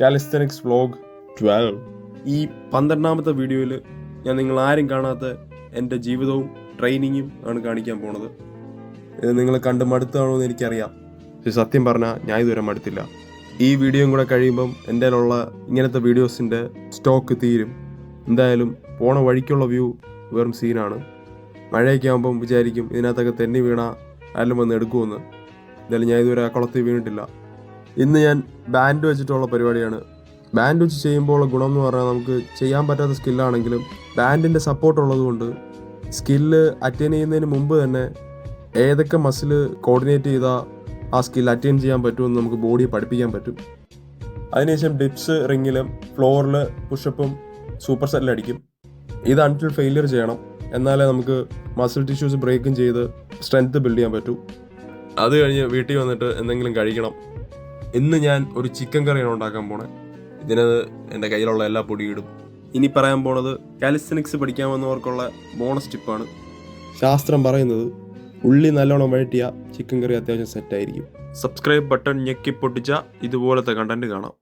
Calisthenics vlog 12. ഈ 12ാമത്തെ വീഡിയോയിൽ ഞാൻ നിങ്ങൾ ആരും കാണാത്ത എൻ്റെ ജീവിതവും ട്രെയിനിങ്ങും ആണ് കാണിക്കാൻ പോണത്. ഇത് നിങ്ങൾ കണ്ട് മടുത്താണോ എന്ന് എനിക്കറിയാം, പക്ഷെ സത്യം പറഞ്ഞാൽ ഞാൻ ഇതുവരെ മടുത്തില്ല. ഈ വീഡിയോയും കൂടെ കഴിയുമ്പം എൻ്റെ കയ്യിലുള്ള ഇങ്ങനത്തെ വീഡിയോസിൻ്റെ സ്റ്റോക്ക് തീരും. എന്തായാലും പോണ വഴിക്കുള്ള വ്യൂ വെറും സീനാണ്. മഴയൊക്കെ ആകുമ്പം വിചാരിക്കും ഇതിനകത്തൊക്കെ തെന്നി വീണ ആരും വന്ന് എടുക്കുമെന്ന്. എന്തായാലും ഞാൻ ഇതുവരെ ആ കുളത്തിൽ വീണിട്ടില്ല. ഇന്ന് ഞാൻ ബാൻഡ് വെച്ചിട്ടുള്ള പരിപാടിയാണ്. ബാൻഡ് വെച്ച് ചെയ്യുമ്പോൾ ഗുണം എന്ന് പറഞ്ഞാൽ നമുക്ക് ചെയ്യാൻ പറ്റാത്ത സ്കില്ലാണെങ്കിലും ബാൻഡിൻ്റെ സപ്പോർട്ട് ഉള്ളതുകൊണ്ട് സ്കില്ല് അറ്റൈൻ ചെയ്യുന്നതിന് മുമ്പ് തന്നെ ഏതൊക്കെ മസിൽ കോർഡിനേറ്റ് ചെയ്താൽ ആ സ്കിൽ അറ്റൈൻ ചെയ്യാൻ പറ്റുമെന്ന് നമുക്ക് ബോഡിയെ പഠിപ്പിക്കാൻ പറ്റും. അതിനുശേഷം ഡിപ്സ് റിങ്ങിലും ഫ്ലോറിൽ പുഷപ്പും സൂപ്പർ സെറ്റിൽ അടിക്കും. ഇത് അൺടിൽ ഫെയിലിയർ ചെയ്യണം, എന്നാലേ നമുക്ക് മസിൽ ടിഷ്യൂസ് ബ്രേക്കും ചെയ്ത് സ്ട്രെങ്ത് ബിൽഡ് ചെയ്യാൻ പറ്റൂ. അത് കഴിഞ്ഞ് വീട്ടിൽ വന്നിട്ട് എന്തെങ്കിലും കഴിക്കണം. ഇന്ന് ഞാൻ ഒരു ചിക്കൻ കറിയാണ് ഉണ്ടാക്കാൻ പോണേ. ഇതിനത് എൻ്റെ കയ്യിലുള്ള എല്ലാ പൊടിയും ഇടും. ഇനി പറയാൻ പോണത് കാലിസ്തനിക്സ് പഠിക്കാൻ വന്നവർക്കുള്ള ബോണസ് ടിപ്പാണ്. ശാസ്ത്രം പറയുന്നത് ഉള്ളി നല്ലോണം വഴറ്റിയ ചിക്കൻ കറി അത്യാവശ്യം സെറ്റായിരിക്കും. സബ്സ്ക്രൈബ് ബട്ടൺ ഞെക്കി പൊട്ടിച്ചാൽ ഇതുപോലത്തെ കണ്ടന്റ് കാണാം.